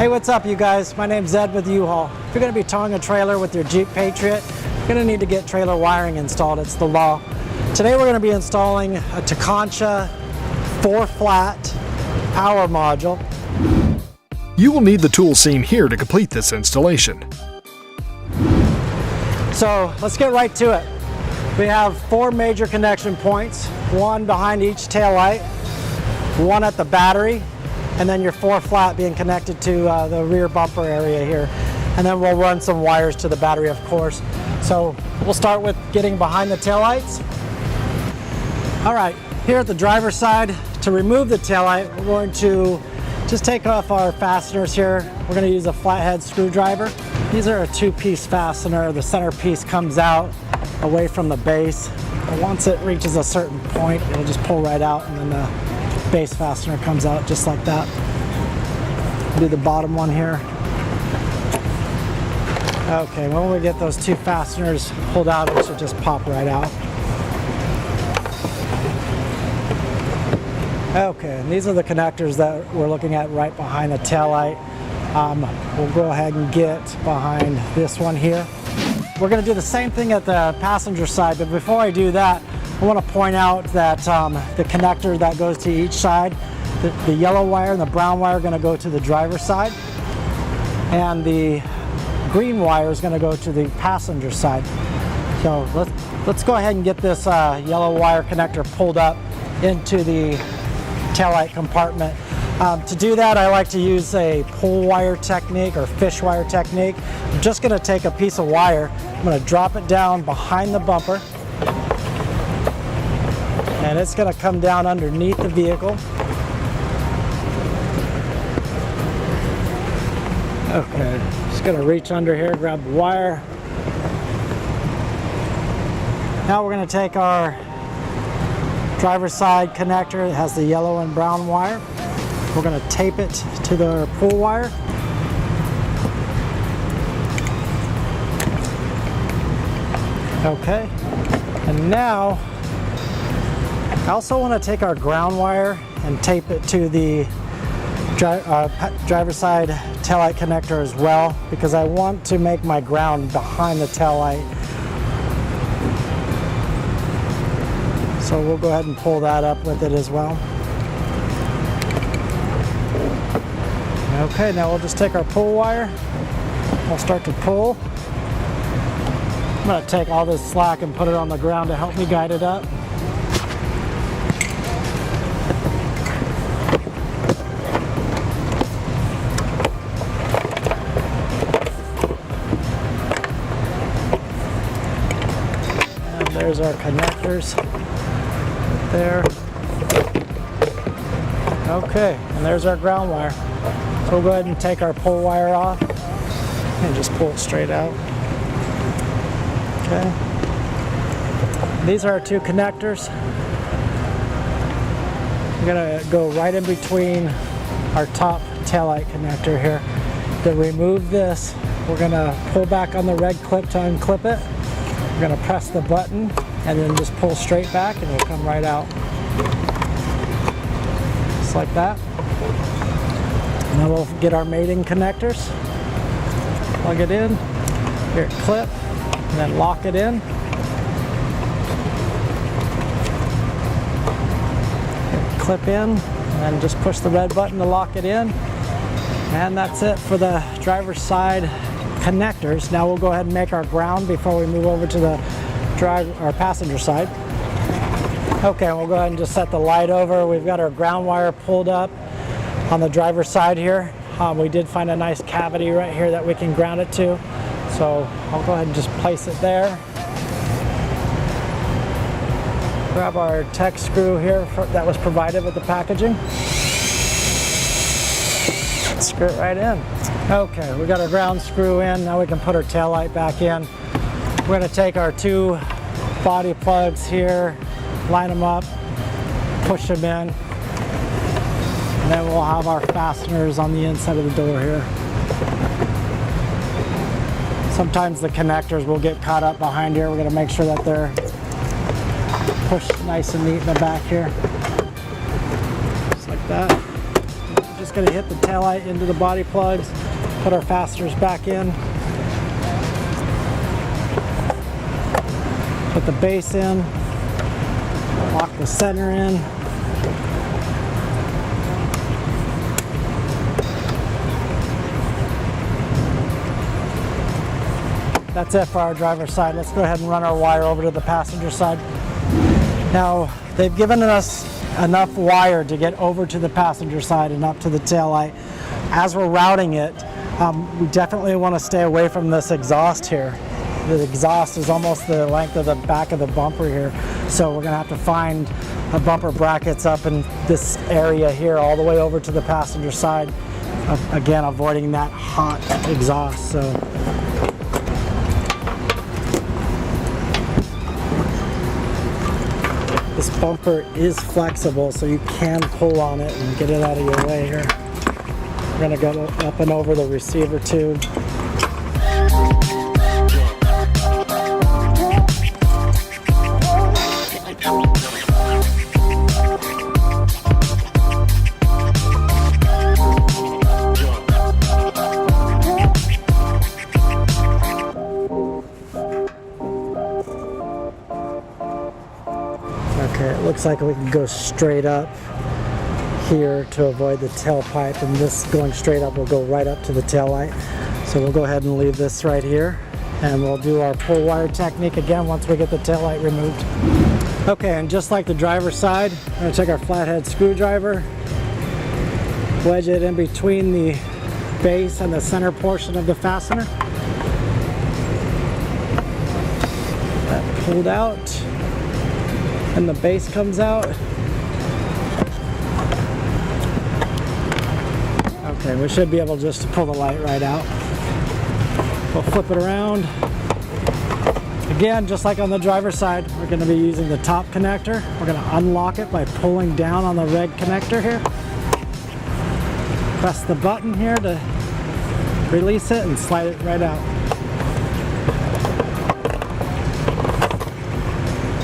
Hey, what's up you guys? My name's Ed with U-Haul. If you're going to be towing a trailer with your Jeep Patriot, you're going to need to get trailer wiring installed. It's the law. Today we're going to be installing a Tekonsha 4-flat power module. You will need the tools seen here to complete this installation. So let's get right to it. We have 4 major connection points, one behind each taillight, one at the battery, and then your 4-flat being connected to the rear bumper area here. And then we'll run some wires to the battery, of course. So we'll start with getting behind the taillights. All right, here at the driver's side, to remove the taillight, we're going to just take off our fasteners here. We're going to use a flathead screwdriver. These are a 2-piece fastener. The center piece comes out away from the base. And once it reaches a certain point, it'll just pull right out, and then the base fastener comes out just like that. Do the bottom one here. Okay, when we get those 2 fasteners pulled out, it should just pop right out. Okay, and these are the connectors that we're looking at right behind the taillight. We'll go ahead and get behind this one here. We're going to do the same thing at the passenger side, but before I do that, I want to point out that the connector that goes to each side, the yellow wire and the brown wire are going to go to the driver's side, and the green wire is going to go to the passenger side. So let's go ahead and get this yellow wire connector pulled up into the taillight compartment. To do that, I like to use a pull wire technique or fish wire technique. I'm just going to take a piece of wire, I'm going to drop it down behind the bumper, and it's going to come down underneath the vehicle. Okay, just going to reach under here, grab the wire. Now we're going to take our driver's side connector. It has the yellow and brown wire. We're going to tape it to the pull wire. Okay, and now I also want to take our ground wire and tape it to the driver's side taillight connector as well, because I want to make my ground behind the taillight. So we'll go ahead and pull that up with it as well. Okay, now we'll just take our pull wire. We'll start to pull. I'm going to take all this slack and put it on the ground to help me guide it up. And there's our connectors there. Okay, and there's our ground wire. So we'll go ahead and take our pull wire off and just pull it straight out. Okay. These are our 2 connectors. We're going to go right in between our top taillight connector here. To remove this, we're going to pull back on the red clip to unclip it. We're going to press the button and then just pull straight back, and it'll come right out. Just like that. Now we'll get our mating connectors, plug it in, here clip, and then lock it in. Here, clip in, and then just push the red button to lock it in. And that's it for the driver's side connectors. Now we'll go ahead and make our ground before we move over to the passenger side. Okay, we'll go ahead and just set the light over. We've got our ground wire pulled up on the driver's side here. We did find a nice cavity right here that we can ground it to. So I'll go ahead and just place it there. Grab our tech screw here that was provided with the packaging. Screw it right in. Okay, we got our ground screw in. Now we can put our taillight back in. We're going to take our 2 body plugs here, line them up, push them in. And then we'll have our fasteners on the inside of the door here. Sometimes the connectors will get caught up behind here. We're going to make sure that they're pushed nice and neat in the back here. Just like that. just going to hit the taillight into the body plugs, put our fasteners back in, put the base in, lock the center in. That's it for our driver's side. Let's go ahead and run our wire over to the passenger side. Now, they've given us enough wire to get over to the passenger side and up to the taillight. As we're routing it, we definitely want to stay away from this exhaust here. The exhaust is almost the length of the back of the bumper here. So we're going to have to find a bumper brackets up in this area here all the way over to the passenger side. Again, avoiding that hot exhaust. So this bumper is flexible, so you can pull on it and get it out of your way here. We're going to go up and over the receiver tube. Okay, it looks like we can go straight up here to avoid the tailpipe, and this going straight up will go right up to the taillight. So we'll go ahead and leave this right here, and we'll do our pull wire technique again once we get the taillight removed. Okay, and just like the driver's side, we're going to take our flathead screwdriver, wedge it in between the base and the center portion of the fastener. That pulled out, and the base comes out. Okay, we should be able just to pull the light right out. We'll flip it around. Again, just like on the driver's side, we're going to be using the top connector. We're going to unlock it by pulling down on the red connector here. Press the button here to release it and slide it right out.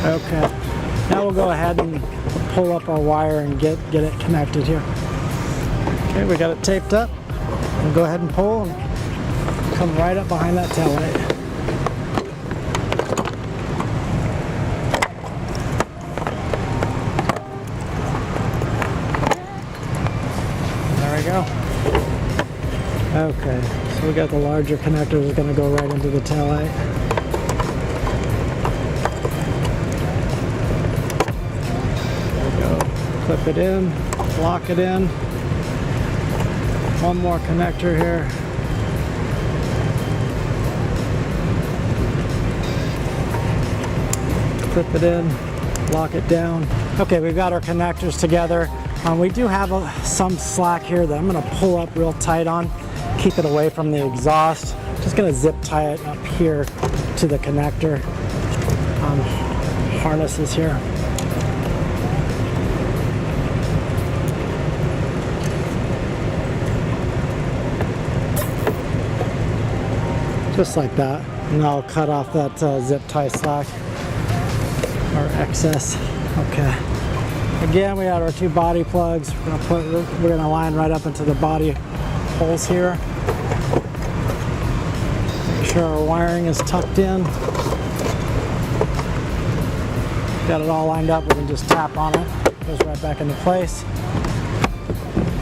Okay. Now we'll go ahead and pull up our wire and get it connected here. Okay, we got it taped up. We'll go ahead and pull and come right up behind that taillight. There we go. Okay, so we got the larger connector that's going to go right into the taillight. Clip it in, lock it in. One more connector here. Clip it in, lock it down. Okay, we've got our connectors together. We do have some slack here that I'm going to pull up real tight on, keep it away from the exhaust. Just going to zip tie it up here to the connector harnesses here. Just like that, and I'll cut off that zip tie slack or excess. Okay. Again, we have our two body plugs. We're gonna line right up into the body holes here. Make sure our wiring is tucked in. Got it all lined up. We can just tap on it. It goes right back into place.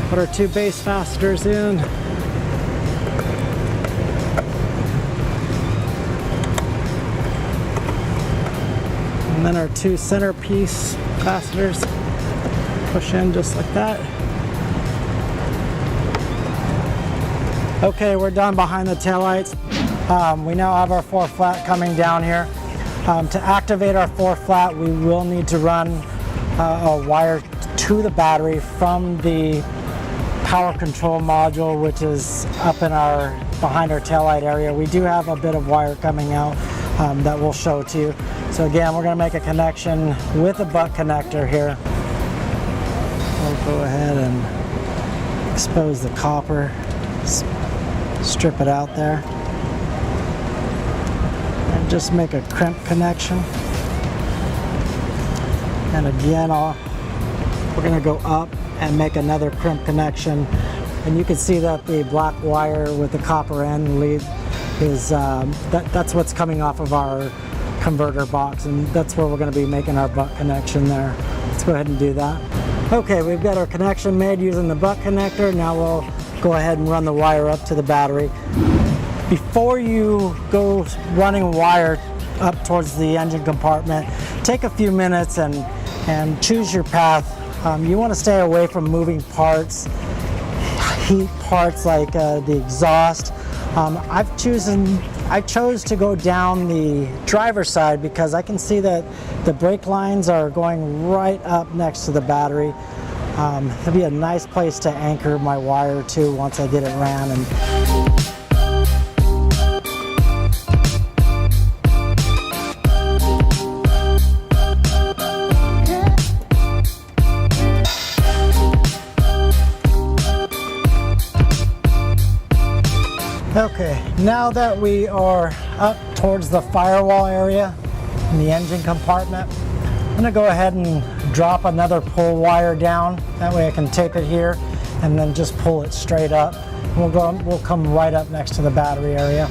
Put our two base fasteners in. And then our two centerpiece fasteners push in just like that. Okay, we're done behind the taillights. We now have our 4 flat coming down here. To activate our 4 flat, we will need to run a wire to the battery from the power control module, which is up in behind our taillight area. We do have a bit of wire coming out that we'll show to you. So again, we're going to make a connection with a butt connector here. We'll go ahead and expose the copper, strip it out there, and just make a crimp connection. And again, I'll we're going to go up and make another crimp connection. And you can see that the black wire with the copper end lead is that's what's coming off of our converter box, and that's where we're going to be making our butt connection there. Let's go ahead and do that. Okay, we've got our connection made using the butt connector. Now we'll go ahead and run the wire up to the battery. Before you go running wire up towards the engine compartment, take a few minutes and choose your path. You want to stay away from moving parts, heat parts like the exhaust. I chose to go down the driver's side because I can see that the brake lines are going right up next to the battery. It'll be a nice place to anchor my wire to once I get it ran. Okay, now that we are up towards the firewall area in the engine compartment, I'm going to go ahead and drop another pull wire down. That way I can tape it here and then just pull it straight up. We'll come right up next to the battery area.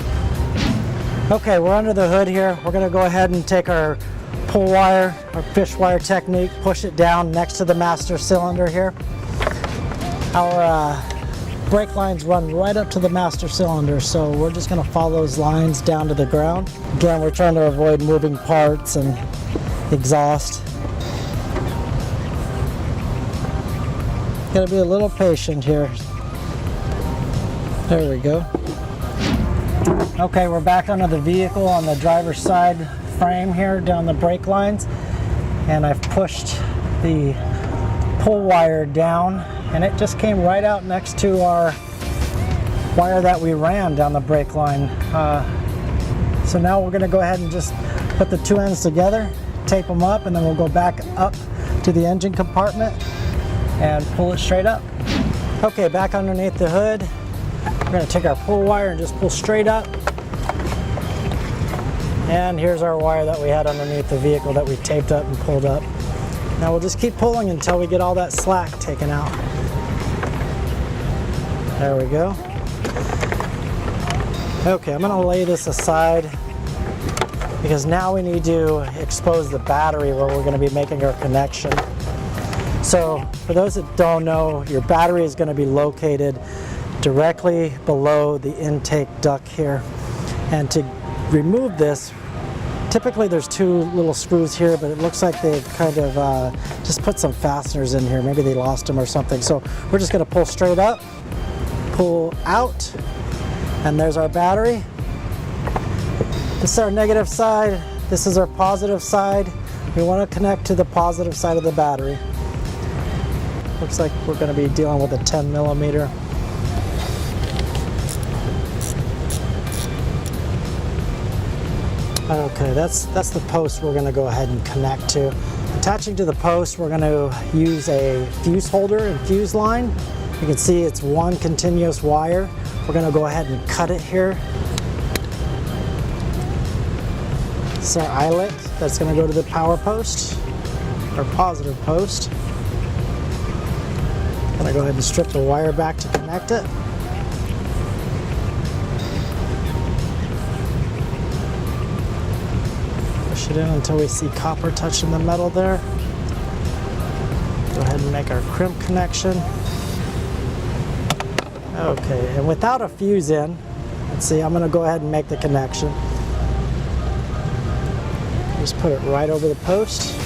Okay, we're under the hood here. We're going to go ahead and take our pull wire, our fish wire technique, push it down next to the master cylinder here. Our brake lines run right up to the master cylinder, so we're just going to follow those lines down to the ground. Again, we're trying to avoid moving parts and exhaust. Gotta be a little patient here. There we go. Okay, we're back under the vehicle on the driver's side frame here down the brake lines, and I've pushed the pull wire down, and it just came right out next to our wire that we ran down the brake line. So now we're going to go ahead and just put the two ends together, tape them up, and then we'll go back up to the engine compartment and pull it straight up. Okay, back underneath the hood, we're going to take our pull wire and just pull straight up. And here's our wire that we had underneath the vehicle that we taped up and pulled up. Now we'll just keep pulling until we get all that slack taken out. There we go. Okay, I'm going to lay this aside because now we need to expose the battery where we're going to be making our connection. So for those that don't know, your battery is going to be located directly below the intake duct here. And to remove this, typically there's two little screws here, but it looks like they've kind of just put some fasteners in here. Maybe they lost them or something. So we're just going to pull straight up, pull out, and there's our battery. This is our negative side. This is our positive side. We want to connect to the positive side of the battery. Looks like we're going to be dealing with a 10 millimeter. Okay, that's the post we're going to go ahead and connect to. Attaching to the post, we're going to use a fuse holder and fuse line. You can see it's one continuous wire. We're going to go ahead and cut it here. This is our eyelet that's going to go to the power post, our positive post. I'm going to go ahead and strip the wire back to connect it. Push it in until we see copper touching the metal there. Go ahead and make our crimp connection. Okay, and without a fuse in, let's see, I'm going to go ahead and make the connection. Just put it right over the post.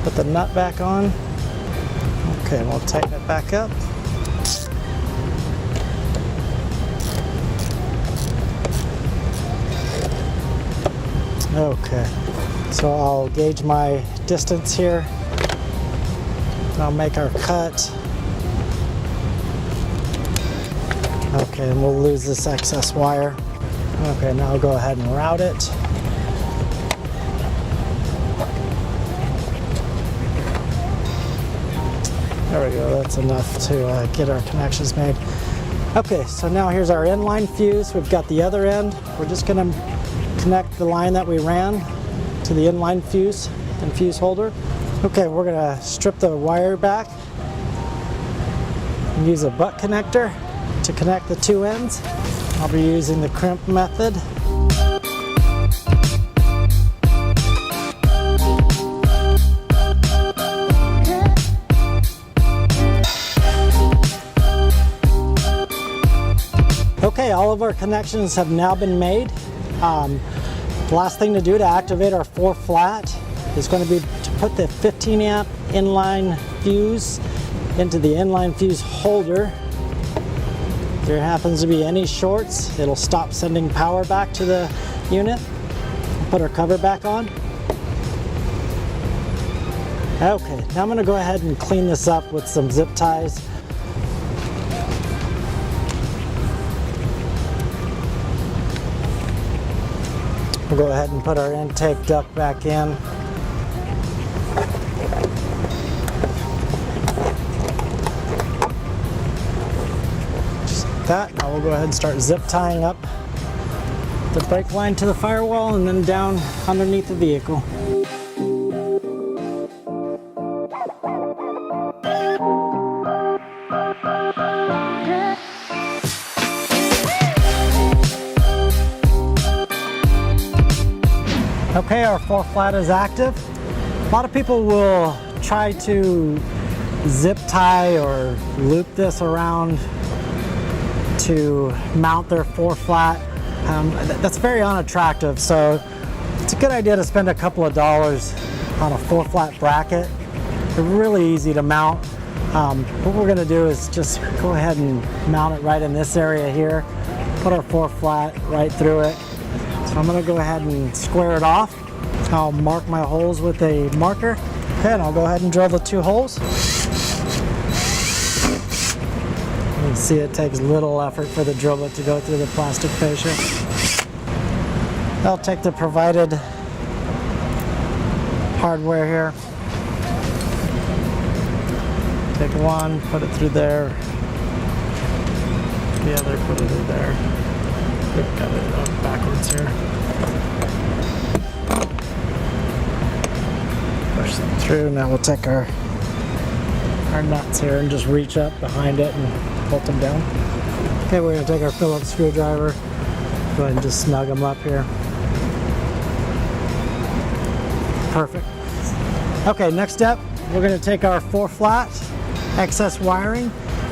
Put the nut back on. Okay, we'll tighten it back up. Okay, so I'll gauge my distance here. And I'll make our cut. Okay, and we'll lose this excess wire. Okay, now I'll go ahead and route it. There we go, that's enough to get our connections made. Okay, so now here's our inline fuse. We've got the other end. We're just going to connect the line that we ran to the inline fuse and fuse holder. Okay, we're gonna strip the wire back and use a butt connector to connect the two ends. I'll be using the crimp method. Okay, all of our connections have now been made. The last thing to do to activate our 4 flat is going to be to put the 15 amp inline fuse into the inline fuse holder. If there happens to be any shorts, it'll stop sending power back to the unit. Put our cover back on. Okay, now I'm going to go ahead and clean this up with some zip ties. We'll go ahead and put our intake duct back in. Just like that. Now we'll go ahead and start zip tying up the brake line to the firewall and then down underneath the vehicle. Okay, our 4 flat is active. A lot of people will try to zip tie or loop this around to mount their 4 flat. That's very unattractive, so it's a good idea to spend a couple of dollars on a 4 flat bracket. They're really easy to mount. What we're going to do is just go ahead and mount it right in this area here. Put our 4 flat right through it. So I'm going to go ahead and square it off. I'll mark my holes with a marker. Okay, and I'll go ahead and drill the 2 holes. You can see it takes little effort for the drill bit to go through the plastic fascia. I'll take the provided hardware here. Take one, put it through there. The other, put it in there. We've got it backwards here. Push them through. Now we'll take our nuts here and just reach up behind it and bolt them down. Okay, we're going to take our Phillips screwdriver. Go ahead and just snug them up here. Perfect. Okay, next step, we're going to take our 4 flat excess wiring.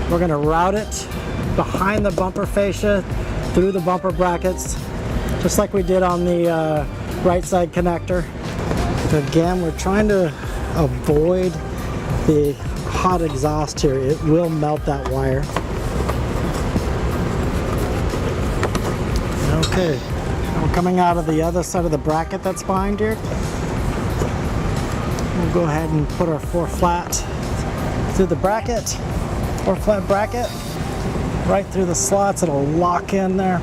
We're going to route it behind the bumper fascia, through the bumper brackets, just like we did on the right side connector. Again, we're trying to avoid the hot exhaust here. It will melt that wire. Okay, we're coming out of the other side of the bracket that's behind here. We'll go ahead and put our 4 flat through the bracket, 4 flat bracket, right through the slots. It'll lock in there.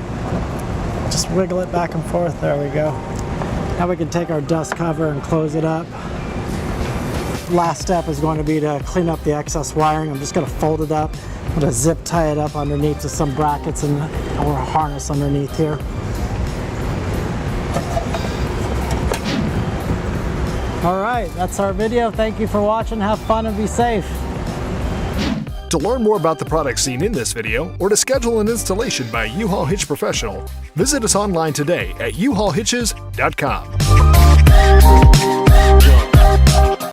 Just wiggle it back and forth. There we go. Now we can take our dust cover and close it up. Last step is going to be to clean up the excess wiring. I'm just going to fold it up. I'm going to zip tie it up underneath to some brackets and or a harness underneath here. All right, that's our video. Thank you for watching. Have fun and be safe. To learn more about the products seen in this video, or to schedule an installation by U-Haul Hitch Professional, visit us online today at uhaulhitches.com.